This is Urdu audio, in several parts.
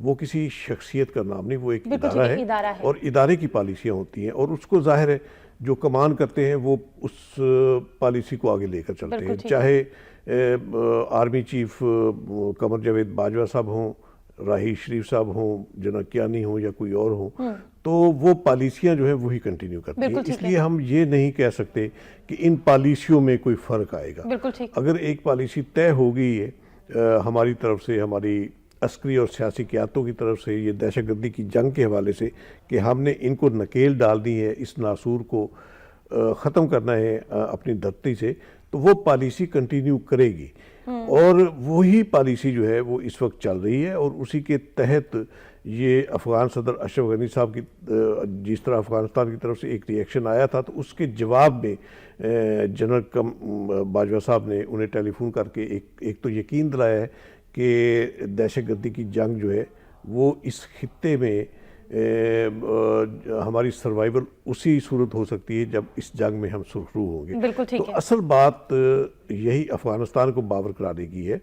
وہ کسی شخصیت کا نام نہیں، وہ ایک بالکل ادارہ ٹھیک ہے، ادارہ ہے ہے۔ اور ادارے کی پالیسیاں ہوتی ہیں، اور اس کو ظاہر ہے جو کمان کرتے ہیں وہ اس پالیسی کو آگے لے کر چلتے بالکل ہیں، ٹھیک ہے۔ چاہے آرمی چیف قمر جاوید باجوہ صاحب ہوں، راہی شریف صاحب ہوں، جناب کیانی ہوں یا کوئی اور ہوں، تو وہ پالیسیاں جو ہیں وہی کنٹینیو کرتی ہیں۔ بالکل ٹھیک اس ہے۔ لیے ہم یہ نہیں کہہ سکتے کہ ان پالیسیوں میں کوئی فرق آئے گا۔ بالکل ٹھیک۔ اگر ایک پالیسی طے ہو گئی ہے ہماری طرف سے، ہماری عسکری اور سیاسی قیادتوں کی طرف سے، یہ دہشت گردی کی جنگ کے حوالے سے، کہ ہم نے ان کو نکیل ڈال دی ہے، اس ناسور کو ختم کرنا ہے اپنی دھرتی سے، تو وہ پالیسی کنٹینیو کرے گی، اور وہی پالیسی جو ہے وہ اس وقت چل رہی ہے، اور اسی کے تحت یہ افغان صدر اشرف غنی صاحب کی جس طرح افغانستان کی طرف سے ایک ری ایکشن آیا تھا، تو اس کے جواب میں جنرل باجوہ صاحب نے انہیں ٹیلی فون کر کے ایک تو یقین دلایا ہے کہ دہشت گردی کی جنگ جو ہے وہ اس خطے میں ہماری سروائیول اسی صورت ہو سکتی ہے جب اس جنگ میں ہم سرخرو ہوں گے۔ بالکل ٹھیک تو ہے۔ اصل بات یہی افغانستان کو باور کرانے کی ہے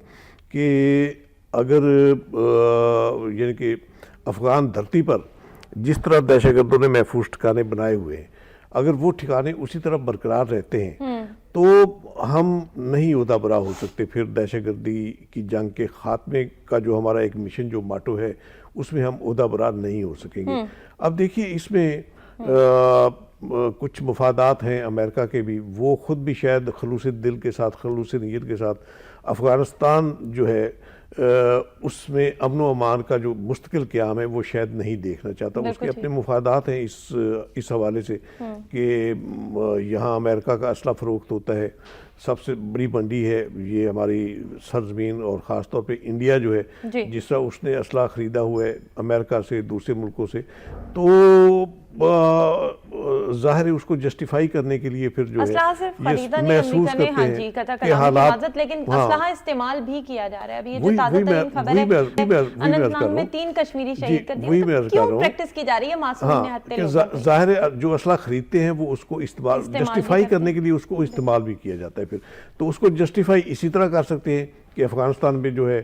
کہ اگر یعنی کہ افغان دھرتی پر جس طرح دہشت گردوں نے محفوظ ٹھکانے بنائے ہوئے ہیں، اگر وہ ٹھکانے اسی طرح برقرار رہتے ہیں تو ہم نہیں عہدہ برا ہو سکتے پھر دہشت گردی کی جنگ کے خاتمے کا جو ہمارا ایک مشن جو ماٹو ہے اس میں ہم عہدہ برا نہیں ہو سکیں گے۔ اب دیکھیے اس میں کچھ مفادات ہیں امریکہ کے بھی، وہ خود بھی شاید خلوص دل کے ساتھ، خلوص نیت کے ساتھ افغانستان جو ہے اس میں امن و امان کا جو مستقل قیام ہے وہ شاید نہیں دیکھنا چاہتا۔ اس کے اپنے مفادات ہیں اس حوالے سے کہ یہاں امریکہ کا اسلحہ فروخت ہوتا ہے، سب سے بڑی منڈی ہے یہ ہماری سرزمین، اور خاص طور پہ انڈیا جو ہے جس طرح اس نے اسلحہ خریدا ہوا ہے امریکہ سے، دوسرے ملکوں سے، تو ظاہر ہے اس کو جسٹیفائی کرنے کے لیے پھر جو ہے اسلحہ صرف خریدا نہیں محسوس امریکہ نے، کرتے ہاں ہیں جی، قطع کہ کلام کی حالات، حفاظت، لیکن اسلحہ استعمال بھی کیا جا رہا ہے۔ ابھی یہ جو وہی تازہ ترین خبر ہے اننت ناگ میں 3 کشمیری شہید کر دیے، مطلب کیوں پریکٹس کی جا رہی ہے معصوم نہتے لوگوں پہ؟ ظاہر ہے جو اسلحہ خریدتے ہیں وہ اس کو استعمال جسٹیفائی کرنے کے لیے اس کو استعمال بھی کیا جاتا ہے پھر، تو اس کو جسٹیفائی اسی طرح کر سکتے ہیں کہ افغانستان میں جو ہے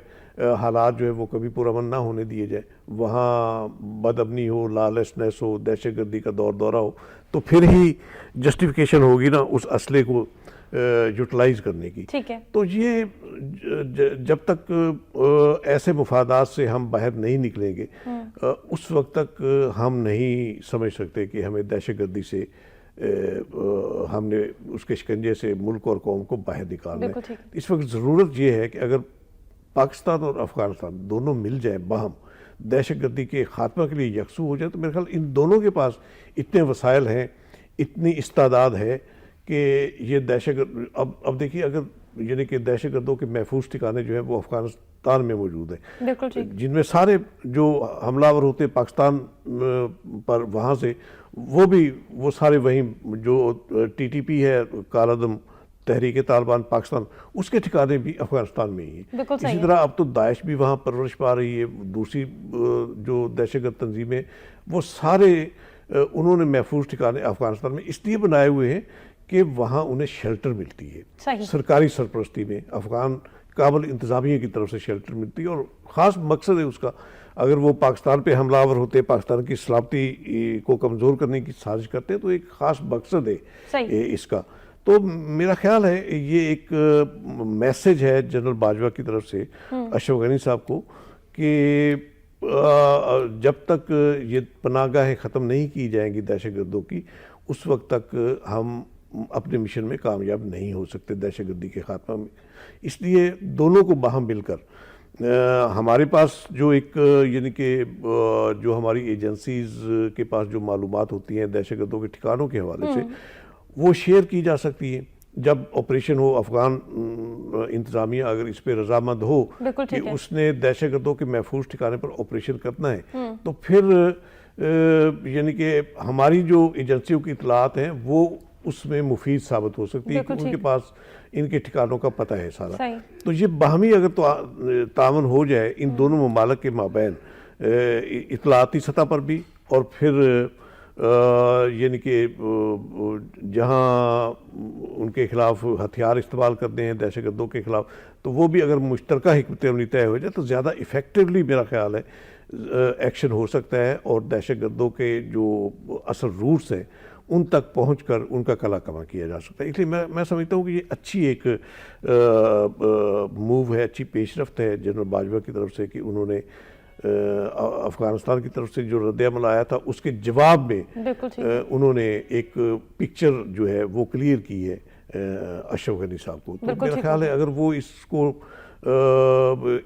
حالات جو ہے وہ کبھی پرامن نہ ہونے دیے جائے، وہاں بدامنی ہو، لالچنس ہو، دہشت گردی کا دورہ ہو، تو پھر ہی جسٹیفیکیشن ہوگی نا اس اسلحے کو یوٹیلائز کرنے کی۔ ٹھیک ہے۔ تو یہ جب تک ایسے مفادات سے ہم باہر نہیں نکلیں گے اس وقت تک ہم نہیں سمجھ سکتے کہ ہمیں دہشت گردی سے ہم نے اس کے شکنجے سے ملک اور قوم کو باہر نکالنا ہے۔ اس وقت ضرورت یہ ہے کہ اگر پاکستان اور افغانستان دونوں مل جائیں باہم دہشت گردی کے خاتمہ کے لیے یکسو ہو جائے، تو میرے خیال ان دونوں کے پاس اتنے وسائل ہیں، اتنی استعداد ہے کہ یہ دہشت گرد اب دیکھیے اگر یعنی کہ دہشت گردوں کے محفوظ ٹھکانے جو ہیں وہ افغانستان میں موجود ہیں، جن میں سارے جو حملہ آور ہوتے پاکستان پر وہاں سے وہ سارے وہیں جو ٹی ٹی پی ہے، کالعدم تحریک طالبان پاکستان، اس کے ٹھکانے بھی افغانستان میں ہی ہیں۔ اسی طرح اب تو داعش بھی وہاں پرورش پا رہی ہے، دوسری جو دہشت گرد تنظیمیں، وہ سارے انہوں نے محفوظ ٹھکانے افغانستان میں اس لیے بنائے ہوئے ہیں کہ وہاں انہیں شیلٹر ملتی ہے، سرکاری سرپرستی میں افغان کابل انتظامیہ کی طرف سے شیلٹر ملتی ہے، اور خاص مقصد ہے اس کا، اگر وہ پاکستان پہ حملہ آور ہوتے، پاکستان کی سلامتی کو کمزور کرنے کی سازش کرتے ہیں، تو ایک خاص مقصد ہے اس کا۔ تو میرا خیال ہے یہ ایک میسج ہے جنرل باجوہ کی طرف سے اشرف غنی صاحب کو کہ جب تک یہ پناہ گاہیں ختم نہیں کی جائیں گی دہشت گردوں کی، اس وقت تک ہم اپنے مشن میں کامیاب نہیں ہو سکتے دہشت گردی کے خاتمہ میں۔ اس لیے دونوں کو باہم مل کر ہمارے پاس جو ایک یعنی کہ جو ہماری ایجنسیز کے پاس جو معلومات ہوتی ہیں دہشت گردوں کے ٹھکانوں کے حوالے سے، وہ شیئر کی جا سکتی ہے۔ جب آپریشن ہو، افغان انتظامیہ اگر اس پہ رضامند ہو کہ اس نے دہشت گردوں کے محفوظ ٹھکانے پر آپریشن کرنا ہے، تو پھر یعنی کہ ہماری جو ایجنسیوں کی اطلاعات ہیں وہ اس میں مفید ثابت ہو سکتی ہے کہ ان کے پاس ان کے ٹھکانوں کا پتہ ہے سارا۔ تو یہ باہمی اگر تعاون ہو جائے ان دونوں ممالک کے مابین اطلاعاتی سطح پر بھی، اور پھر یعنی کہ جہاں ان کے خلاف ہتھیار استعمال کرتے ہیں دہشت گردوں کے خلاف، تو وہ بھی اگر مشترکہ حکمت عملی طے ہو جائے تو زیادہ ایفیکٹولی میرا خیال ہے ایکشن ہو سکتا ہے اور دہشت گردوں کے جو اصل روٹس ہیں ان تک پہنچ کر ان کا کلا کما کیا جا سکتا ہے. اس لیے میں سمجھتا ہوں کہ یہ اچھی ایک موو ہے, اچھی پیش رفت ہے جنرل باجوہ کی طرف سے کہ انہوں نے افغانستان کی طرف سے جو رد عمل آیا تھا اس کے جواب میں انہوں نے ایک پکچر جو ہے وہ کلیئر کی ہے اشرف غنی صاحب کو. تو میرا خیال ہے اگر وہ اس کو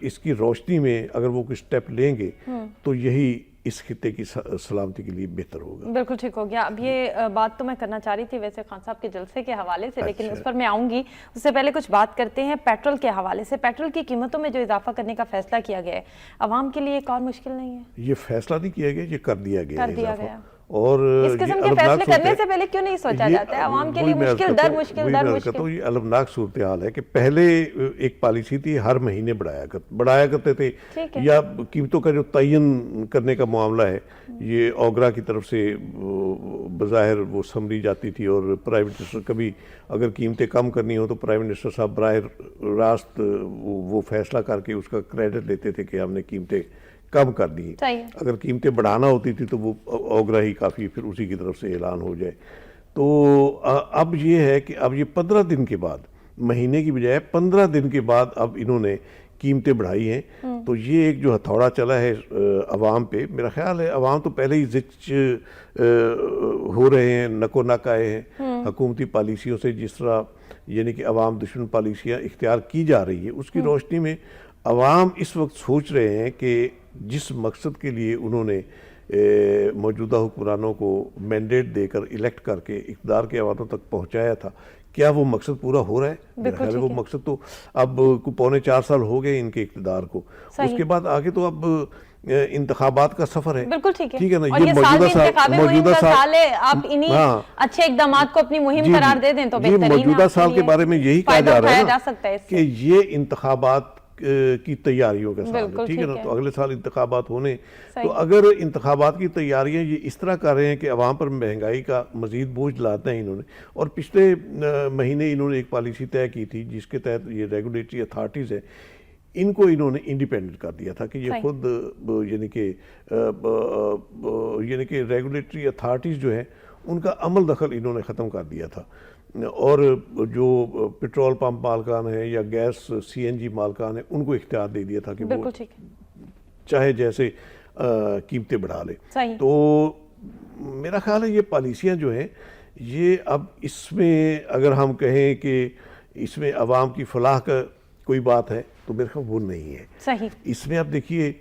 اس کی روشنی میں اگر وہ کچھ سٹیپ لیں گے تو یہی اس خطے کی سلامتی کے لیے بہتر ہوگا. بالکل ٹھیک ہو گیا. اب یہ بات تو میں کرنا چاہ رہی تھی ویسے خان صاحب کے جلسے کے حوالے سے, لیکن اس پر میں آؤں گی. اس سے پہلے کچھ بات کرتے ہیں پیٹرول کے حوالے سے. پیٹرول کی قیمتوں میں جو اضافہ کرنے کا فیصلہ کیا گیا ہے عوام کے لیے ایک اور مشکل نہیں ہے؟ یہ فیصلہ نہیں کیا گیا, یہ کر دیا گیا گیا. اور اس قسم کے فیصلے کرنے سے پہلے کیوں نہیں سوچا جاتا ہے عوام کے لیے؟ مشکل در مشکل. یہ المناک صورتحال ہے کہ پہلے ایک پالیسی تھی ہر مہینے بڑھایا کرتے تھے, یا قیمتوں کا جو تعین کرنے کا معاملہ ہے یہ اوگرا کی طرف سے بظاہر وہ سمری جاتی تھی, اور پرائم منسٹر کبھی اگر قیمتیں کم کرنی ہو تو پرائم منسٹر صاحب براہ راست وہ فیصلہ کر کے اس کا کریڈٹ لیتے تھے کہ ہم نے قیمتیں کم کر دی. اگر قیمتیں بڑھانا ہوتی تھی تو وہ اوگرا ہی کافی پھر اسی کی طرف سے اعلان ہو جائے. تو اب یہ ہے کہ اب یہ 15 دن کے بعد, مہینے کی بجائے 15 دن کے بعد اب انہوں نے قیمتیں بڑھائی ہیں. تو یہ ایک جو ہتھوڑا چلا ہے عوام پہ, میرا خیال ہے عوام تو پہلے ہی زچ ہو رہے ہیں, نکو نک آئے ہیں حکومتی پالیسیوں سے. جس طرح یعنی کہ عوام دشمن پالیسیاں اختیار کی جا رہی ہیں اس کی روشنی میں عوام اس وقت سوچ رہے ہیں کہ جس مقصد کے لیے انہوں نے موجودہ حکمرانوں کو مینڈیٹ دے کر الیکٹ کر کے اقتدار کے عواموں تک پہنچایا تھا, کیا وہ مقصد پورا ہو رہا ہے؟ میرا خیال ہے وہ مقصد تو اب 4.25 سال ہو گئے ان کے اقتدار کو. اس کے بعد آگے تو اب انتخابات کا سفر ہے. بالکل ٹھیک ہے نا, یہ موجودہ سال ہے, آپ انہی اچھے اقدامات کو اپنی مہم قرار دے دیں تو بہترین ہے. موجودہ سال کے بارے میں یہی کہا جا رہا ہے کہ یہ انتخابات کی تیاریوں کا سال ہے, ٹھیک ہے نا. تو اگلے سال انتخابات ہونے, تو اگر انتخابات کی تیاریاں یہ اس طرح کر رہے ہیں کہ عوام پر مہنگائی کا مزید بوجھ لاتے ہیں انہوں نے, اور پچھلے مہینے انہوں نے ایک پالیسی طے کی تھی جس کے تحت یہ ریگولیٹری اتھارٹیز ہیں ان کو انہوں نے انڈیپینڈنٹ کر دیا تھا کہ یہ خود یعنی کہ ریگولیٹری اتھارٹیز جو ہیں ان کا عمل دخل انہوں نے ختم کر دیا تھا, اور جو پیٹرول پمپ مالکان ہیں یا گیس CNG مالکان ہیں ان کو اختیار دے دیا تھا کہ وہ چاہے جیسے قیمتیں بڑھا لے. تو میرا خیال ہے یہ پالیسیاں جو ہیں یہ اب اس میں اگر ہم کہیں کہ اس میں عوام کی فلاح کا کوئی بات ہے تو میرے خیال وہ نہیں ہے. اس میں اب دیکھیے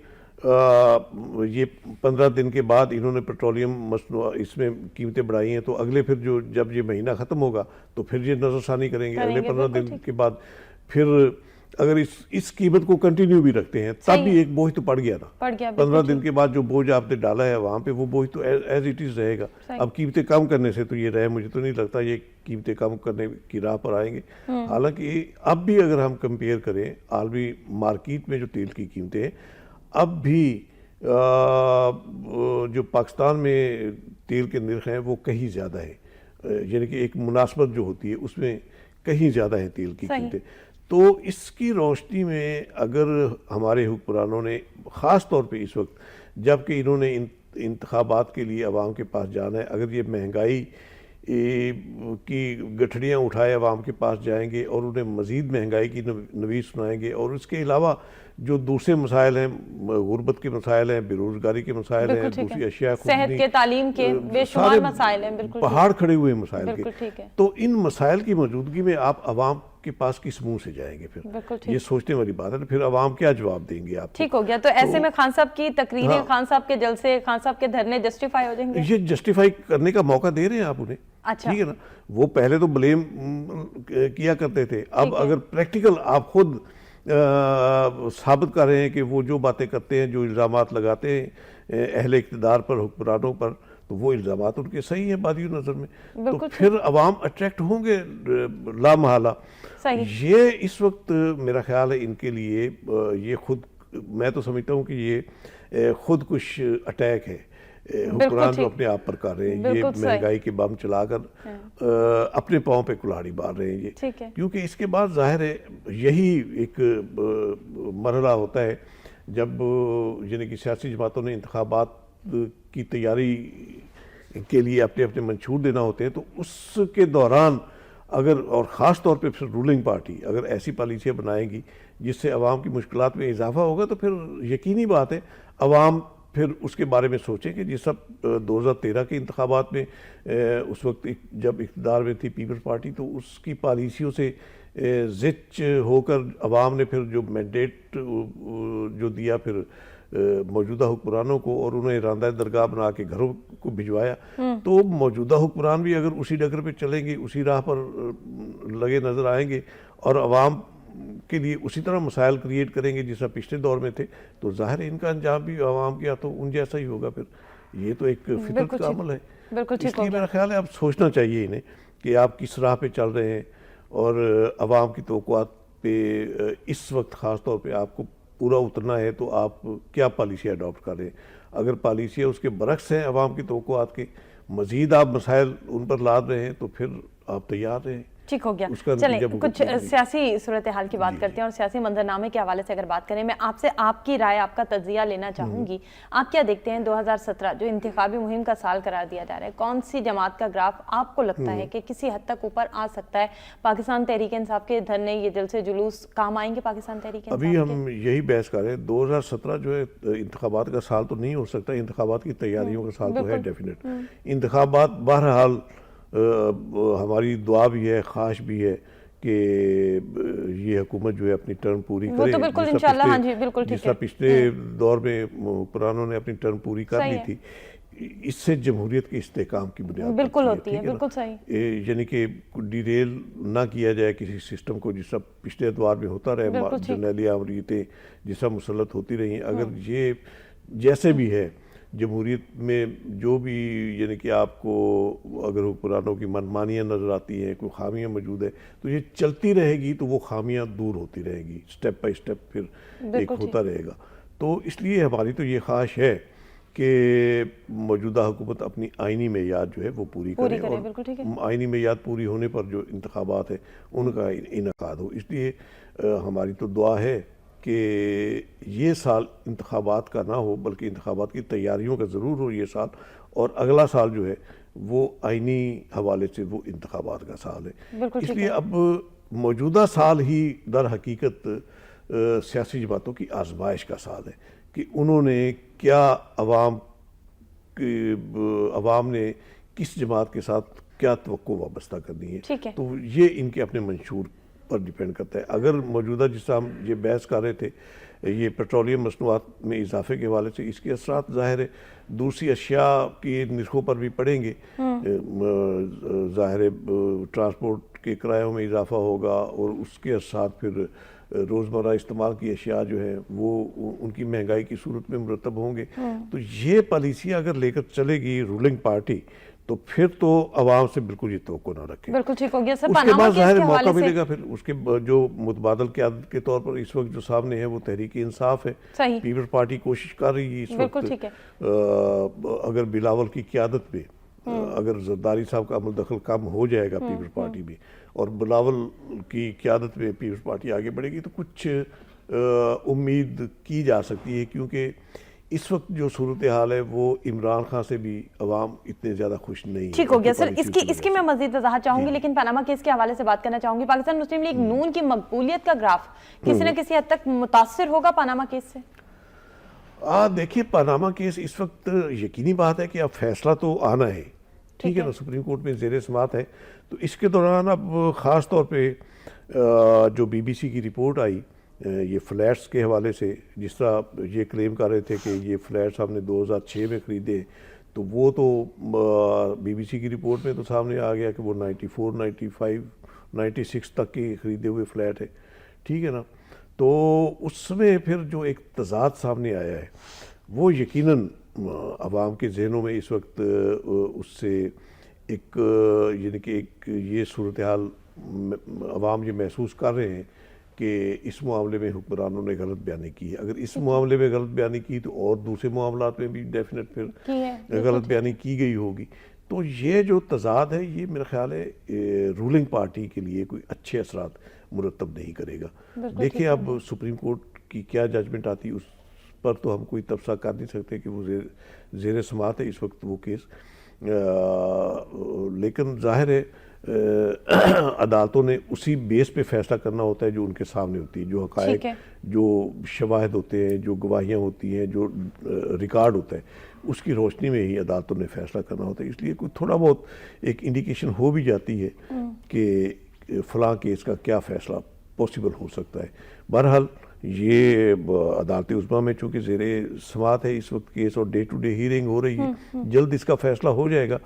یہ 15 دن کے بعد انہوں نے پیٹرولیم مصنوعات اس میں قیمتیں بڑھائی ہیں, تو اگلے پھر جب یہ مہینہ ختم ہوگا تو پھر یہ نظر ثانی کریں گے. اگلے 15 دن کے بعد پھر اگر اس قیمت کو کنٹینیو بھی رکھتے ہیں تب بھی ایک بوجھ تو پڑ گیا نا. 15 دن کے بعد جو بوجھ آپ نے ڈالا ہے وہاں پہ وہ بوجھ تو ایز اٹ از رہے گا. اب قیمتیں کم کرنے سے تو یہ رہے, مجھے تو نہیں لگتا یہ قیمتیں کم کرنے کی راہ پر آئیں گے. حالانکہ اب بھی اگر ہم کمپیئر کریں عالمی مارکیٹ میں جو تیل کی قیمتیں ہیں اب بھی جو پاکستان میں تیل کے نرخ ہیں وہ کہیں زیادہ ہیں, یعنی کہ ایک مناسبت جو ہوتی ہے اس میں کہیں زیادہ ہیں تیل کی قیمتیں. تو اس کی روشنی میں اگر ہمارے حکمرانوں نے خاص طور پہ اس وقت جب کہ انہوں نے انتخابات کے لیے عوام کے پاس جانا ہے, اگر یہ مہنگائی کی گٹھڑیاں اٹھائے عوام کے پاس جائیں گے اور انہیں مزید مہنگائی کی نویز سنائیں گے, اور اس کے علاوہ جو دوسرے مسائل ہیں, غربت کے مسائل ہیں, بے روزگاری کے مسائل ہیں, دوسری اشیاء, صحت کے, تعلیم کے بے شمار مسائل ہیں, بالکل پہاڑ کھڑے ہوئے مسائل کے. تو ان مسائل کی موجودگی میں آپ عوام کے پاس کس منہ سے جائیں گے؟ پھر یہ سوچنے والی بات ہے, پھر عوام کیا جواب دیں گے آپ؟ ٹھیک ہو گیا. تو ایسے میں خان صاحب کی تقریریں, خان صاحب کے جلسے, خان صاحب کے دھرنے جسٹیفائی ہو جائیں گے؟ یہ جسٹیفائی کرنے کا موقع دے رہے ہیں آپ انہیں, ٹھیک ہے نا. وہ پہلے تو بلیم کیا کرتے تھے, اب اگر پریکٹیکل آپ خود ثابت کر رہے ہیں کہ وہ جو باتیں کرتے ہیں, جو الزامات لگاتے ہیں اہل اقتدار پر, حکمرانوں پر, تو وہ الزامات ان کے صحیح ہیں بادی نظر میں, تو پھر عوام اٹریکٹ ہوں گے لامحالہ. یہ اس وقت میرا خیال ہے ان کے لیے یہ خود, میں تو سمجھتا ہوں کہ یہ خود کش اٹیک ہے حکمران جو اپنے آپ پر کر رہے ہیں. یہ مہنگائی کے بم چلا کر اپنے پاؤں پہ کلاڑی مار رہے ہیں یہ, کیونکہ اس کے بعد ظاہر ہے یہی ایک مرحلہ ہوتا ہے جب یعنی کہ سیاسی جماعتوں نے انتخابات کی تیاری کے لیے اپنے اپنے منشور دینا ہوتے ہیں، تو اس کے دوران اگر، اور خاص طور پہ پھر رولنگ پارٹی اگر ایسی پالیسیاں بنائے گی جس سے عوام کی مشکلات میں اضافہ ہوگا، تو پھر یقینی بات ہے عوام پھر اس کے بارے میں سوچیں کہ جس طرح 2013 کے انتخابات میں اس وقت جب اقتدار میں تھی پیپلز پارٹی، تو اس کی پالیسیوں سے زچ ہو کر عوام نے پھر جو مینڈیٹ جو دیا پھر موجودہ حکمرانوں کو، اور انہیں راندہ درگاہ بنا کے گھروں کو بھجوایا، تو موجودہ حکمران بھی اگر اسی ڈگر پہ چلیں گے، اسی راہ پر لگے نظر آئیں گے اور عوام کے لیے اسی طرح مسائل کریٹ کریں گے جس طرح پچھلے دور میں تھے، تو ظاہر ہے ان کا انجام بھی عوام کیا تو ان جیسا ہی ہوگا۔ پھر یہ تو ایک فطرت کا عمل ہے، اس لیے میرا خیال ہے اب سوچنا چاہیے انہیں کہ آپ کس راہ پہ چل رہے ہیں، اور عوام کی توقعات پہ اس وقت خاص طور پہ آپ کو پورا اترنا ہے تو آپ کیا پالیسی اڈاپٹ کر رہے ہیں۔ اگر پالیسیاں اس کے برعکس ہیں عوام کی توقعات کے، مزید آپ مسائل ان پر لاد رہے ہیں، تو پھر آپ تیار رہیں۔ ٹھیک ہو گیا، چلیں کچھ سیاسی صورتحال کی بات کرتے ہیں، اور سیاسی منظرنامے کے حوالے سے اگر بات کریں، میں آپ سے آپ کی رائے، آپ کا تجزیہ لینا چاہوں گی۔ آپ کیا دیکھتے ہیں 2017 جو انتخابی مہم کا سال قرار دیا جا رہا ہے، کون سی جماعت کا گراف آپ کو لگتا ہے کہ کسی حد تک اوپر آ سکتا ہے؟ پاکستان تحریک انصاف کے دھرنے، یہ جلسے جلوس کام آئیں گے پاکستان تحریک انصاف کے؟ ابھی ہم یہی بحث کر رہے ہیں، 2017 جو ہے انتخابات کا سال تو نہیں ہو سکتا، انتخابات کی تیاریوں کا سال تو ہے ڈیفینیٹ۔ انتخابات بہرحال ہماری دعا بھی ہے، خواہش بھی ہے کہ یہ حکومت جو ہے اپنی ٹرم پوری کرے، جس طرح پچھلے دور میں حکمرانوں نے اپنی ٹرم پوری کر لی تھی۔ اس سے جمہوریت کے استحکام کی بنیاد بالکل ہوتی ہے، بالکل صحیح، یعنی کہ ڈیریل نہ کیا جائے کسی سسٹم کو، جس طرح پچھلے ادوار میں ہوتا رہے، جرنیلی عملیتیں جس طرح مسلط ہوتی رہی، اگر یہ جیسے بھی ہے جمہوریت میں جو بھی یعنی کہ آپ کو اگر حکمرانوں کی منمانیاں نظر آتی ہیں، کوئی خامیاں موجود ہے، تو یہ چلتی رہے گی تو وہ خامیاں دور ہوتی رہے گی، سٹیپ بائی سٹیپ پھر ایک ہوتا رہے گا۔ تو اس لیے ہماری تو یہ خواہش ہے کہ موجودہ حکومت اپنی آئینی معیاد جو ہے وہ پوری کرے، اور آئینی معیاد پوری ہونے پر جو انتخابات ہیں ان کا انعقاد ہو۔ اس لیے ہماری تو دعا ہے کہ یہ سال انتخابات کا نہ ہو، بلکہ انتخابات کی تیاریوں کا ضرور ہو یہ سال، اور اگلا سال جو ہے وہ آئینی حوالے سے وہ انتخابات کا سال ہے۔ اس لیے اب موجودہ سال ہی در حقیقت سیاسی جماعتوں کی آزمائش کا سال ہے کہ انہوں نے کیا عوام نے کس جماعت کے ساتھ کیا توقع وابستہ کرنی ہے، تو یہ ان کے اپنے منشور پر ڈیپینڈ کرتا ہے۔ اگر موجودہ جس طرح ہم یہ بحث کر رہے تھے، یہ پیٹرولیم مصنوعات میں اضافے کے حوالے سے، اس کے اثرات ظاہر ہے دوسری اشیاء کی نرخوں پر بھی پڑیں گے، ظاہر ہے ٹرانسپورٹ کے کرایوں میں اضافہ ہوگا، اور اس کے اثرات پھر روزمرہ استعمال کی اشیاء جو ہے وہ ان کی مہنگائی کی صورت میں مرتب ہوں گے۔ تو یہ پالیسیاں اگر لے کر چلے گی رولنگ پارٹی، تو پھر تو عوام سے بالکل یہ توقع نہ رکھے۔ بالکل ٹھیک ہو گیا سر۔ اس کے بعد ظاہر موقع ملے گا، پھر اس کے جو متبادل قیادت کے طور پر اس وقت جو سامنے ہے وہ تحریک انصاف ہے، پیپلز پارٹی کوشش کر رہی ہے اس وقت، اگر بلاول کی قیادت میں اگر زرداری صاحب کا عمل دخل کم ہو جائے گا پیپلز پارٹی میں، اور بلاول کی قیادت میں پیپلز پارٹی آگے بڑھے گی، تو کچھ امید کی جا سکتی ہے، کیونکہ اس وقت جو صورتحال ہے وہ عمران خان سے بھی عوام اتنے زیادہ خوش نہیں ہے۔ ٹھیک ہو گیا سر، اس کی میں مزید وضاحت چاہوں گی، لیکن پاناما کیس کے حوالے سے بات کرنا چاہوں گی۔ پاکستان مسلم لیگ نون کی مقبولیت کا گراف کسی نہ کسی حد تک متاثر ہوگا پاناما کیس سے؟ دیکھیے پاناما کیس اس وقت یقینی بات ہے کہ اب فیصلہ تو آنا ہے، ٹھیک ہے نا، سپریم کورٹ میں زیر سماعت ہے، تو اس کے دوران اب خاص طور پہ جو بی بی سی کی رپورٹ آئی یہ فلیٹس کے حوالے سے، جس طرح یہ کلیم کر رہے تھے کہ یہ فلیٹس ہم نے 2006 میں خریدے، تو وہ تو بی بی سی کی رپورٹ میں تو سامنے آ گیا کہ وہ 94 95 96 تک کے خریدے ہوئے فلیٹ ہے، ٹھیک ہے نا۔ تو اس میں پھر جو ایک تضاد سامنے آیا ہے وہ یقیناً عوام کے ذہنوں میں اس وقت اس سے ایک یعنی کہ ایک یہ صورتحال عوام یہ محسوس کر رہے ہیں کہ اس معاملے میں حکمرانوں نے غلط بیانی کی ہے۔ اگر اس معاملے میں غلط بیانی کی تو اور دوسرے معاملات میں بھی ڈیفینیٹ پھر غلط بیانی کی گئی ہوگی۔ تو یہ جو تضاد ہے یہ میرا خیال ہے رولنگ پارٹی کے لیے کوئی اچھے اثرات مرتب نہیں کرے گا۔ دیکھیں اب سپریم کورٹ کی کیا ججمنٹ آتی اس پر تو ہم کوئی تبصرہ کر نہیں سکتے کہ وہ زیر سماعت ہے اس وقت وہ کیس، لیکن ظاہر ہے عدالتوں نے اسی بیس پہ فیصلہ کرنا ہوتا ہے جو ان کے سامنے ہوتی ہے، جو حقائق، جو شواہد ہوتے ہیں، جو گواہیاں ہوتی ہیں، جو ریکارڈ ہوتا ہے، اس کی روشنی میں ہی عدالتوں نے فیصلہ کرنا ہوتا ہے. اس لیے کوئی تھوڑا بہت ایک انڈیکیشن ہو بھی جاتی ہے کہ فلاں کیس کا کیا فیصلہ پاسبل ہو سکتا ہے. بہرحال یہ عدالت عظمیٰ میں چونکہ زیر سماعت ہے اس وقت کیس اور ڈے ٹو ڈے ہیرنگ ہو رہی ہے، جلد اس کا فیصلہ ہو جائے گا.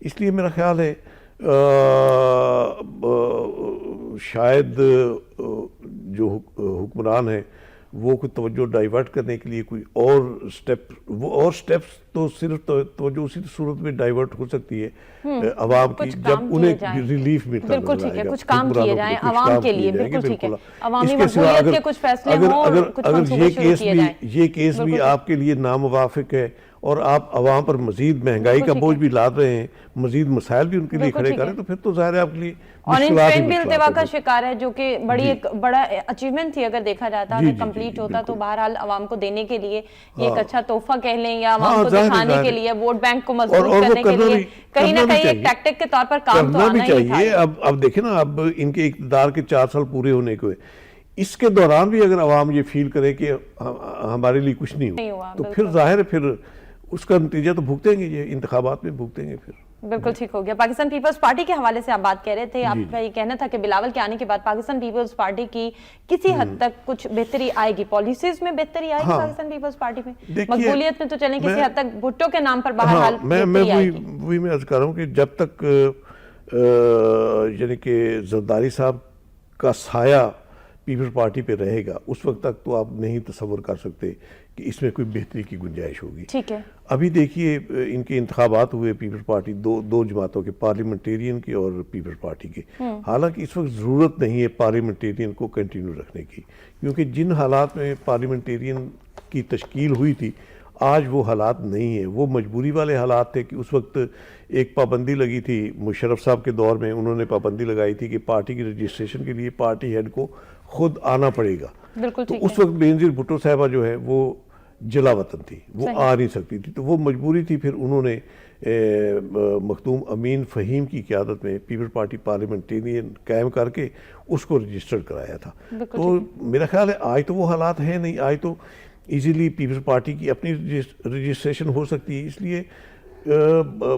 اس لیے میرا خیال ہے شاید جو حکمران ہیں وہ کوئی توجہ ڈائیورٹ کرنے کے لیے کوئی اور سٹیپس تو صرف توجہ اسی صورت میں ڈائیورٹ ہو سکتی ہے عوام کی جب انہیں ریلیف ملتا بالکل ٹھیک ہے، کچھ کام کیے جائیں عوام کے لیے. بالکل ٹھیک ہے، عوامی مقبولیت کے کچھ فیصلے ہوں اور کچھ منصوبے شروع کیے جائیں. یہ کیس بھی آپ کے لیے ناموافق ہے اور آپ عوام پر مزید مہنگائی کا بوجھ بھی لاد رہے ہیں، مزید مسائل بھی ان کے لیے کھڑے کریں، تو پھر تو ظاہر ہے آپ کے لیے آن بل التوا کا شکار ہے، جو کہ بڑی ایک بڑا اچیومنٹ تھی اگر دیکھا جاتا، اگر کمپلیٹ ہوتا تو بہرحال عوام کو دینے کے لیے یہ ایک اچھا تحفہ کہہ لیں یا عوام کو دکھانے کے لیے، ووٹ بینک کو مضبوط کرنے کے لیے کہیں نہ کہیں ایک ٹیکٹک کے طور پر کام تو آنا ہی تھا. اب دیکھیں نا، اب ان کے اقتدار کے 4 سال پورے ہونے کو ہے، اس کے دوران بھی اگر عوام یہ فیل کرے کہ ہمارے لیے کچھ نہیں ہوا تو پھر ظاہر ہے پھر اس کا نتیجہ تو بھگتیں گے، یہ انتخابات میں بھگتیں گے پھر. بالکل ٹھیک ہو گیا. پاکستان پیپلز پارٹی کے حوالے سے آپ بات کہہ رہے تھے، آپ کا یہ کہنا تھا کہ بلاول کے آنے کے بعد پاکستان پیپلز پارٹی کی کسی حد تک کچھ بہتری آئے گی، پالیسیز میں بہتری آئے گی پاکستان پیپلز پارٹی میں، مقبولیت میں تو چلیں کسی حد تک بھٹو کے نام پر بہرحال بہتری آئے گی. وہی میں عرض کر رہا ہوں کہ جب تک یعنی کہ زرداری صاحب کا سایہ پیپلز پارٹی پہ رہے گا اس وقت تک تو آپ نہیں تصور کر سکتے کہ اس میں کوئی بہتری کی گنجائش ہوگی. ٹھیک ہے، ابھی دیکھیے ان کے انتخابات ہوئے پیپلز پارٹی دو جماعتوں کے، پارلیمنٹیرین کی اور پیپلز پارٹی کے. حالانکہ اس وقت ضرورت نہیں ہے پارلیمنٹیرین کو کنٹینیو رکھنے کی، کیونکہ جن حالات میں پارلیمنٹیرین کی تشکیل ہوئی تھی آج وہ حالات نہیں ہیں. وہ مجبوری والے حالات تھے کہ اس وقت ایک پابندی لگی تھی مشرف صاحب کے دور میں، انہوں نے پابندی لگائی تھی کہ پارٹی کی رجسٹریشن کے لیے پارٹی ہیڈ کو خود آنا پڑے گا. تو اس وقت بینظیر بھٹو صاحبہ جو ہے وہ جلا وطن تھی، وہ آ نہیں سکتی تھی، تو وہ مجبوری تھی. پھر انہوں نے مختوم امین فہیم کی قیادت میں پیپلز پارٹی پارلیمنٹیرین قائم کر کے اس کو رجسٹرڈ کرایا تھا. تو میرا خیال ہے آج تو وہ حالات ہیں نہیں، آج تو ایزیلی پیپلز پارٹی کی اپنی رجسٹریشن ہو سکتی ہے. اس لیے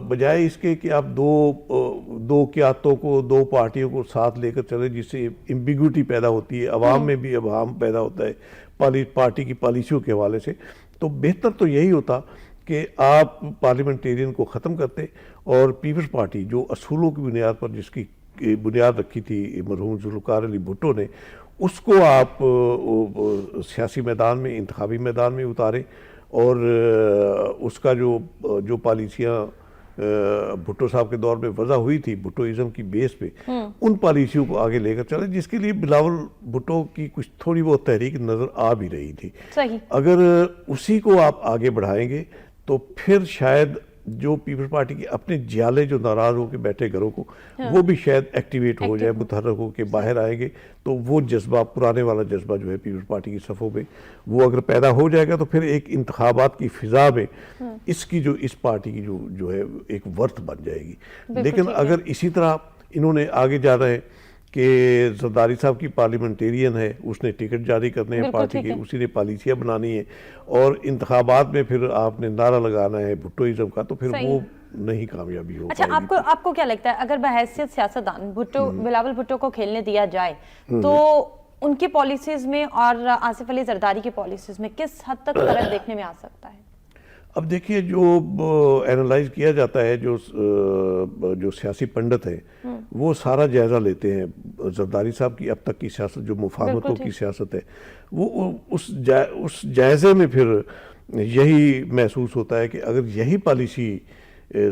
بجائے اس کے کہ آپ دو قیادتوں کو، دو پارٹیوں کو ساتھ لے کر چلے جس سے ایمبیگوٹی پیدا ہوتی ہے، عوام میں بھی ابہام پیدا ہوتا ہے پارٹی کی پالیسیوں کے حوالے سے، تو بہتر تو یہی ہوتا کہ آپ پارلیمنٹیرین کو ختم کرتے اور پیپلز پارٹی جو اصولوں کی بنیاد پر جس کی بنیاد رکھی تھی مرحوم ذوالفقار علی بھٹو نے، اس کو آپ سیاسی میدان میں، انتخابی میدان میں اتاریں اور اس کا جو پالیسیاں بھٹو صاحب کے دور میں وضع ہوئی تھی بھٹوازم کی بیس پہ، ان پالیسیوں کو آگے لے کر چلے، جس کے لیے بلاول بھٹو کی کچھ تھوڑی بہت تحریک نظر آ بھی رہی تھی. اگر اسی کو آپ آگے بڑھائیں گے تو پھر شاید جو پیپلز پارٹی کے اپنے جیالے جو ناراض ہو کے بیٹھے گھروں کو، وہ بھی شاید ایکٹیویٹ ہو جائے، متحرک ہو کے باہر آئیں گے. تو وہ جذبہ، پرانے والا جذبہ جو ہے پیپلز پارٹی کی صفوں میں، وہ اگر پیدا ہو جائے گا تو پھر ایک انتخابات کی فضا میں اس پارٹی کی جو ہے ایک ورث بن جائے گی. لیکن اگر اسی طرح انہوں نے آگے جانا ہے کہ زرداری صاحب کی پارلیمنٹیرین ہے، اس نے ٹکٹ جاری کرنے ہیں پارٹی کے، اسی نے پالیسیاں بنانی ہیں اور انتخابات میں پھر آپ نے نعرہ لگانا ہے بھٹوازم کا، تو پھر وہ نہیں کامیابی ہو پائے گی. اچھا، آپ کو کیا لگتا ہے اگر بحیثیت سیاستدان بلاول بھٹو کو کھیلنے دیا جائے تو ان کی پالیسیز میں اور آصف علی زرداری کی پالیسیز میں کس حد تک فرق دیکھنے میں آ سکتا ہے؟ اب دیکھیے جو اینالائز کیا جاتا ہے، جو سیاسی پنڈت ہیں وہ سارا جائزہ لیتے ہیں زرداری صاحب کی اب تک کی سیاست، جو مفاہمتوں کی سیاست ہے، وہ اس جائزے میں پھر یہی محسوس ہوتا ہے کہ اگر یہی پالیسی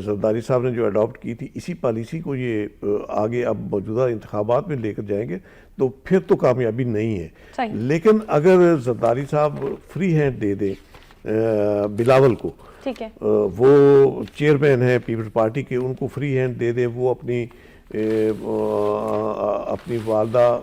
زرداری صاحب نے جو اڈاپٹ کی تھی، اسی پالیسی کو یہ آگے اب موجودہ انتخابات میں لے کر جائیں گے تو پھر تو کامیابی نہیں ہے. لیکن اگر زرداری صاحب فری ہینڈ دے دیں بلاول کو، وہ چیئرمین ہیں پیپلز پارٹی کے، ان کو فری ہینڈ دے دیں، وہ اپنی اپنی والدہ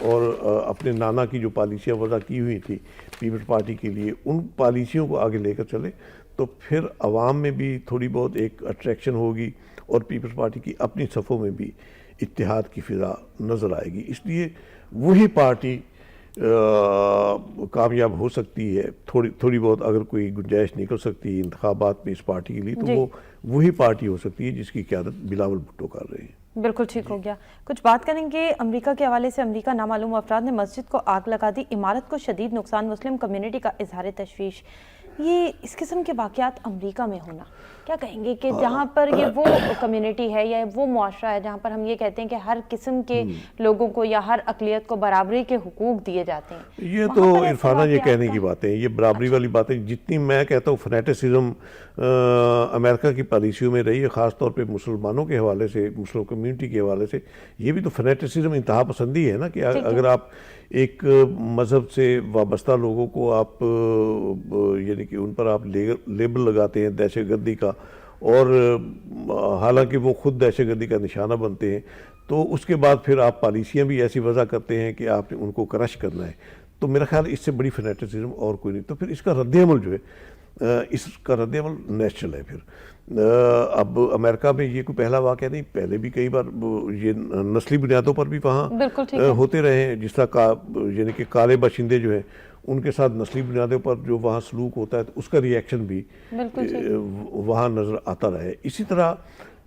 اور اپنے نانا کی جو پالیسیاں وضع کی ہوئی تھی پیپلز پارٹی کے لیے، ان پالیسیوں کو آگے لے کر چلے تو پھر عوام میں بھی تھوڑی بہت ایک اٹریکشن ہوگی اور پیپلز پارٹی کی اپنی صفوں میں بھی اتحاد کی فضا نظر آئے گی. اس لیے وہی پارٹی کامیاب ہو سکتی ہے. تھوڑی بہت اگر کوئی گنجائش نکل سکتی ہے انتخابات میں اس پارٹی کے لیے تو وہ وہی پارٹی ہو سکتی ہے جس کی قیادت بلاول بھٹو کر رہے ہیں. بالکل ٹھیک ہو گیا. کچھ بات کریں گے امریکہ کے حوالے سے. امریکہ نامعلوم افراد نے مسجد کو آگ لگا دی، عمارت کو شدید نقصان، مسلم کمیونٹی کا اظہار تشویش. یہ اس قسم کے واقعات امریکہ میں ہونا، کیا کہیں گے کہ جہاں پر یہ وہ کمیونٹی ہے یا وہ معاشرہ ہے جہاں پر ہم یہ کہتے ہیں کہ ہر قسم کے لوگوں کو یا ہر اقلیت کو برابری کے حقوق دیے جاتے ہیں؟ یہ تو عرفانہ یہ کہنے کی باتیں ہیں، یہ برابری والی باتیں جتنی میں کہتا ہوں فنیٹسزم امریکہ کی پالیسیوں میں رہی ہے، خاص طور پہ مسلمانوں کے حوالے سے، مسلم کمیونٹی کے حوالے سے. یہ بھی تو فنیٹسزم انتہا پسندی ہے نا کہ اگر آپ ایک مذہب سے وابستہ لوگوں کو آپ یعنی کہ ان پر آپ لیبل لگاتے ہیں دہشت گردی کا، اور حالانکہ وہ خود دہشت گردی کا نشانہ بنتے ہیں، تو اس کے بعد پھر آپ پالیسیاں بھی ایسی وضع کرتے ہیں کہ آپ نے ان کو کرش کرنا ہے. تو میرا خیال اس سے بڑی فنیٹسزم اور کوئی نہیں. تو پھر اس کا رد عمل جو ہے، اس کا رد عمل نیچرل ہے. پھر اب امریکہ میں یہ کوئی پہلا واقعہ نہیں، پہلے بھی کئی بار یہ نسلی بنیادوں پر بھی وہاں ہوتے رہے ہیں. جس طرح یعنی کہ کالے باشندے جو ہیں ان کے ساتھ نسلی بنیادوں پر جو وہاں سلوک ہوتا ہے تو اس کا ریئیکشن بھی وہاں نظر آتا رہے. اسی طرح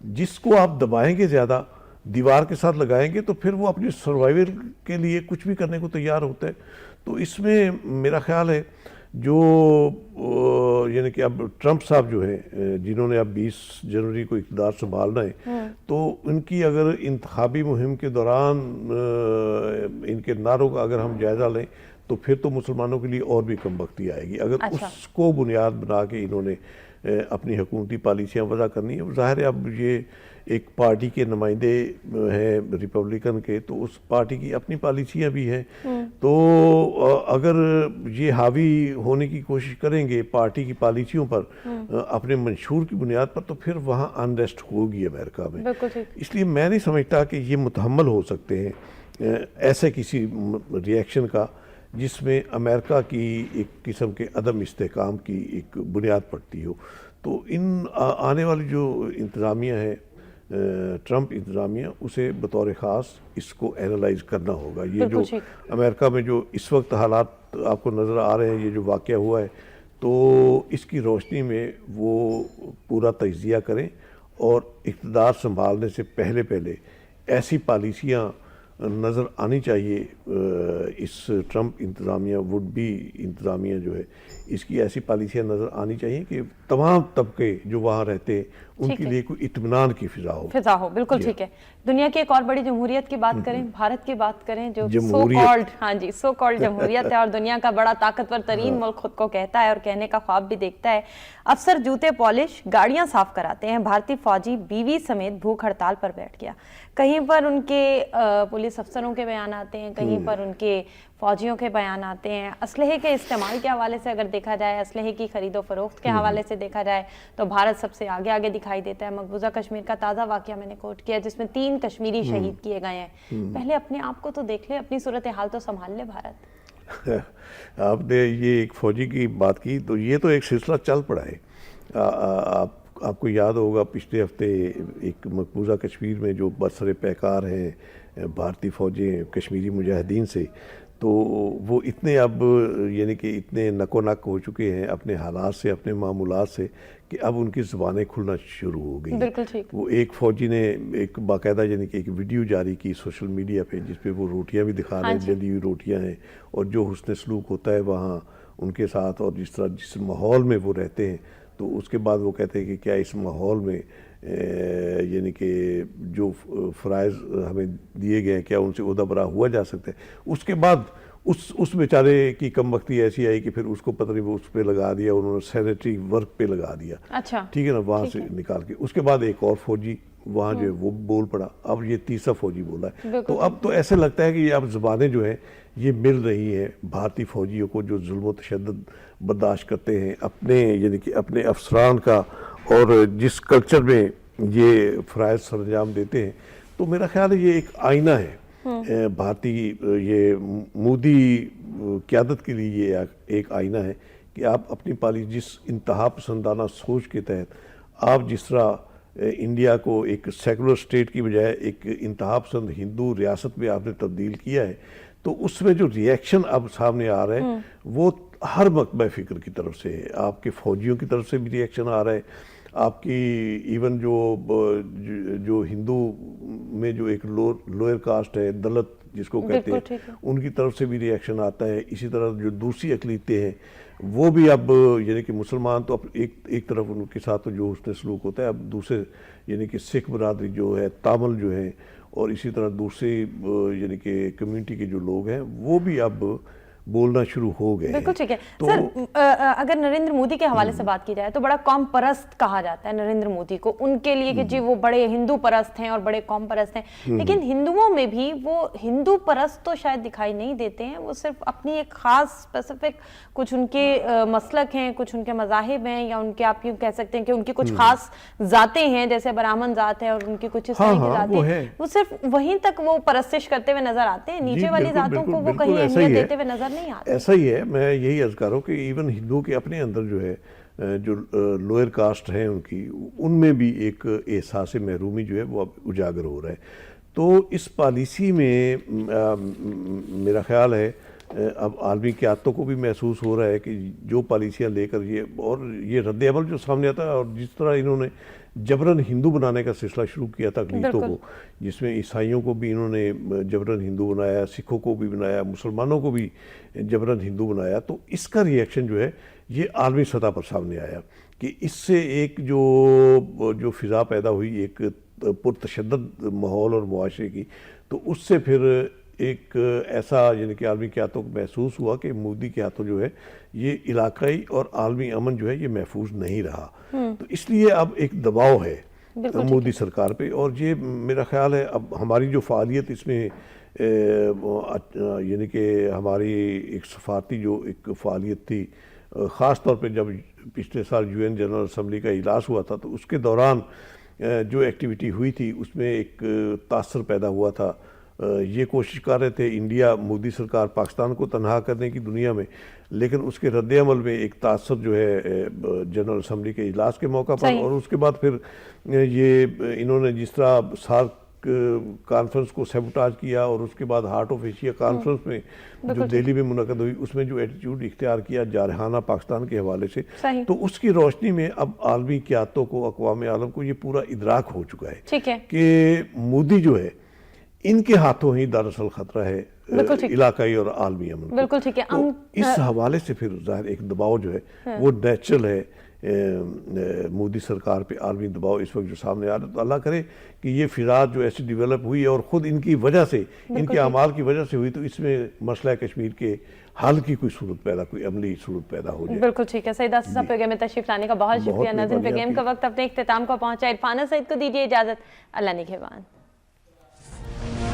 جس کو آپ دبائیں گے زیادہ، دیوار کے ساتھ لگائیں گے، تو پھر وہ اپنی سروائیول کے لیے کچھ بھی کرنے کو تیار ہوتا ہے. تو اس میں میرا خیال ہے جو یعنی کہ اب ٹرمپ صاحب جو ہیں جنہوں نے اب 20 جنوری کو اقتدار سنبھالنا ہے، تو ان کی اگر انتخابی مہم کے دوران ان کے نعروں کا اگر ہم جائزہ لیں تو پھر تو مسلمانوں کے لیے اور بھی کم بختی آئے گی. اگر اس کو بنیاد بنا کے انہوں نے اپنی حکومتی پالیسیاں وضع کرنی ہے، ظاہر ہے اب یہ ایک پارٹی کے نمائندے ہیں ریپبلکن کے، تو اس پارٹی کی اپنی پالیسیاں بھی ہیں. تو اگر یہ حاوی ہونے کی کوشش کریں گے پارٹی کی پالیسیوں پر اپنے منشور کی بنیاد پر، تو پھر وہاں انریسٹ ہوگی امریکہ میں. اس لیے میں نہیں سمجھتا کہ یہ متحمل ہو سکتے ہیں ایسے کسی ریئیکشن کا جس میں امریکہ کی ایک قسم کے عدم استحکام کی ایک بنیاد پڑتی ہو. تو ان آنے والی جو انتظامیہ ہے، ٹرمپ انتظامیہ، اسے بطور خاص اس کو اینالائز کرنا ہوگا. یہ جو امریکہ میں جو اس وقت حالات آپ کو نظر آ رہے ہیں، یہ جو واقعہ ہوا ہے، تو اس کی روشنی میں وہ پورا تجزیہ کریں اور اقتدار سنبھالنے سے پہلے ایسی پالیسیاں نظر آنی چاہیے. اس ٹرمپ انتظامیہ وڈ بی انتظامیہ جو ہے، اس کی ایسی پالیسیاں نظر آنی چاہیے کہ تمام طبقے جو وہاں رہتے ہیں ان کے لیے کوئی اطمینان کی فضا ہو. بالکل ٹھیک ہے. دنیا کی ایک اور بڑی جمہوریت کی بات کریں، بھارت کی بات کریں، جو سو کالڈ جمہوریت ہے اور دنیا کا بڑا طاقتور ترین ملک خود کو کہتا ہے اور کہنے کا خواب بھی دیکھتا ہے. افسر جوتے پالش، گاڑیاں صاف کراتے ہیں. بھارتی فوجی بیوی سمیت بھوک ہڑتال پر بیٹھ گیا. کہیں پر ان کے پولیس افسروں کے بیان آتے ہیں، کہیں پر ان کے فوجیوں کے بیان آتے ہیں. اسلحے کے استعمال کے حوالے سے اگر دیکھا جائے، اسلحے کی خرید و فروخت کے حوالے سے دیکھا جائے تو بھارت سب سے آگے دکھائی دیتا ہے. مقبوضہ کشمیر کا تازہ واقعہ میں نے کوٹ کیا جس میں 3 کشمیری شہید کیے گئے ہیں. پہلے اپنے آپ کو تو دیکھ لے، اپنی صورتحال تو سنبھال لے بھارت. آپ نے یہ ایک فوجی کی بات کی تو یہ تو ایک سلسلہ چل پڑا ہے. آپ کو یاد ہوگا پچھلے ہفتے ایک مقبوضہ کشمیر میں جو برسر پیکار ہیں بھارتی فوجیں کشمیری مجاہدین سے، تو وہ اتنے اب یعنی کہ اتنے نک و نک ہو چکے ہیں اپنے حالات سے، اپنے معمولات سے، کہ اب ان کی زبانیں کھلنا شروع ہو گئی ہیں. وہ ایک فوجی نے ایک باقاعدہ یعنی کہ ایک ویڈیو جاری کی سوشل میڈیا پہ جس پہ وہ روٹیاں بھی دکھا رہے ہیں، جلی ہوئی روٹیاں ہیں، اور جو حسن سلوک ہوتا ہے وہاں ان کے ساتھ اور جس ماحول میں وہ رہتے ہیں. تو اس کے بعد وہ کہتے ہیں کہ کیا اس ماحول میں یعنی کہ جو فرائض ہمیں دیے گئے ہیں کیا ان سے عہدہ برا ہوا جا سکتا ہے. اس کے بعد اس بیچارے کی کم بختی ایسی آئی کہ پھر اس کو پتہ نہیں وہ اس پہ لگا دیا، انہوں نے سینیٹری ورک پہ لگا دیا. ٹھیک ہے نا، وہاں سے نکال کے. اس کے بعد ایک اور فوجی وہاں جو ہے وہ بول پڑا. اب یہ تیسرا فوجی بولا ہے. تو اب تو ایسے لگتا ہے کہ یہ اب زبانیں جو ہیں یہ مل رہی ہیں بھارتی فوجیوں کو جو ظلم و تشدد برداشت کرتے ہیں اپنے یعنی کہ اپنے افسران کا، اور جس کلچر میں یہ فرائض سر انجام دیتے ہیں، تو میرا خیال ہے یہ ایک آئینہ ہے بھارتی، یہ مودی قیادت کے لیے یہ ایک آئینہ ہے کہ آپ اپنی پالیسی جس انتہا پسندانہ سوچ کے تحت آپ جس طرح انڈیا کو ایک سیکولر اسٹیٹ کی بجائے ایک انتہا پسند ہندو ریاست میں آپ نے تبدیل کیا ہے، تو اس میں جو ری ایکشن اب سامنے آ رہا ہے وہ ہر مکتبہ فکر کی طرف سے ہے، آپ کے فوجیوں کی طرف سے بھی ری ایکشن آ رہا ہے، آپ کی ایون جو ہندو میں جو ایک لوئر کاسٹ ہے، دلت جس کو کہتے ہیں، ان کی طرف سے بھی ری ایکشن آتا ہے۔ اسی طرح جو دوسری اقلیتیں ہیں وہ بھی اب یعنی کہ مسلمان تو ایک طرف ان کے ساتھ جو حسن سلوک ہوتا ہے، اب دوسرے یعنی کہ سکھ برادری جو ہے، تامل جو ہے، اور اسی طرح دوسرے یعنی کہ کمیونٹی کے جو لوگ ہیں وہ بھی اب بولنا شروع ہو گئے ہیں۔ بالکل ٹھیک ہے سر، اگر نریندر مودی کے حوالے سے بات کی جائے تو بڑا قوم پرست کہا جاتا ہے نریندر مودی کو، ان کے لیے کہ جی وہ بڑے ہندو پرست ہیں اور بڑے قوم پرست ہیں، لیکن ہندوؤں میں بھی وہ ہندو پرست تو شاید دکھائی نہیں دیتے ہیں، وہ صرف اپنی ایک خاص اسپیسیفک کچھ ان کے مسلک ہیں، کچھ ان کے مذاہب ہیں، یا ان کے آپ یوں کہہ سکتے ہیں کہ ان کی کچھ خاص ذاتیں ہیں، جیسے برہمن ذات ہے اور ان کی کچھ اس طرح کی ذاتیں ہیں، وہ صرف وہیں تک وہ پرستش کرتے ہوئے نظر آتے ہیں، نیچے والی ذاتوں کو وہ کہیں اہمیت دیتے ہوئے نظر نہیں آتے۔ ایسا ہی ہے، میں یہی عرض کر رہا ہوں کہ ایون ہندوؤں کے اپنے اندر جو ہے جو لوئر کاسٹ ہیں ان کی، ان میں بھی ایک احساس محرومی جو ہے وہ اب اجاگر ہو رہا ہے۔ تو اس پالیسی میں میرا خیال ہے اب عالمی قیادتوں کو بھی محسوس ہو رہا ہے کہ جو پالیسیاں لے کر یہ رد عمل جو سامنے آتا ہے، اور جس طرح انہوں نے جبراً ہندو بنانے کا سلسلہ شروع کیا تھا اقلیتوں کو، جس میں عیسائیوں کو بھی انہوں نے جبراً ہندو بنایا، سکھوں کو بھی بنایا، مسلمانوں کو بھی جبراً ہندو بنایا، تو اس کا ری ایکشن جو ہے یہ عالمی سطح پر سامنے آیا کہ اس سے ایک جو فضا پیدا ہوئی ایک پرتشدد ماحول اور معاشرے کی، تو اس سے پھر ایک ایسا یعنی کہ عالمی قیادتوں کو محسوس ہوا کہ مودی کے ہاتھوں جو ہے یہ علاقائی اور عالمی امن جو ہے یہ محفوظ نہیں رہا، تو اس لیے اب ایک دباؤ ہے مودی سرکار پہ، اور یہ میرا خیال ہے اب ہماری جو فعالیت اس میں یعنی کہ ہماری ایک سفارتی جو ایک فعالیت تھی، خاص طور پہ جب پچھلے سال یو این جنرل اسمبلی کا اجلاس ہوا تھا تو اس کے دوران جو ایکٹیویٹی ہوئی تھی اس میں ایک تاثر پیدا ہوا تھا، یہ کوشش کر رہے تھے انڈیا مودی سرکار پاکستان کو تنہا کرنے کی دنیا میں، لیکن اس کے رد عمل میں ایک تاثر جو ہے جنرل اسمبلی کے اجلاس کے موقع پر، اور اس کے بعد پھر یہ انہوں نے جس طرح سارک کانفرنس کو سیبوٹاج کیا، اور اس کے بعد ہارٹ آف ایشیا کانفرنس میں جو دہلی میں منعقد ہوئی اس میں جو ایٹیٹیوڈ اختیار کیا جارحانہ پاکستان کے حوالے سے، تو اس کی روشنی میں اب عالمی قیادتوں کو، اقوام عالم کو یہ پورا ادراک ہو چکا ہے کہ مودی جو ہے ان کے ہاتھوں ہی دراصل خطرہ ہے علاقائی اور عالمی امن کو۔ بالکل ٹھیک ہے، تو اس حوالے سے پھر ظاہر ایک دباؤ جو ہے وہ نیچرل ہے مودی سرکار پہ، عالمی دباؤ اس وقت جو سامنے آ رہا ہے، تو اللہ کرے کہ یہ فضا جو ایسی ڈیولپ ہوئی ہے اور خود ان کی وجہ سے، ان کے اعمال کی وجہ سے ہوئی، تو اس میں مسئلہ کشمیر کے حل کی کوئی صورت پیدا، کوئی عملی صورت پیدا ہو جائے۔ بالکل ٹھیک ہے، سعید آصف صاحب پروگرام میں تشریف لانے کا بہت شکریہ۔ ناظرین، پروگرام کا وقت اپنے اختتام کو پہنچا، عرفانہ سعید کو دیجیے اجازت، اللہ نگہبان۔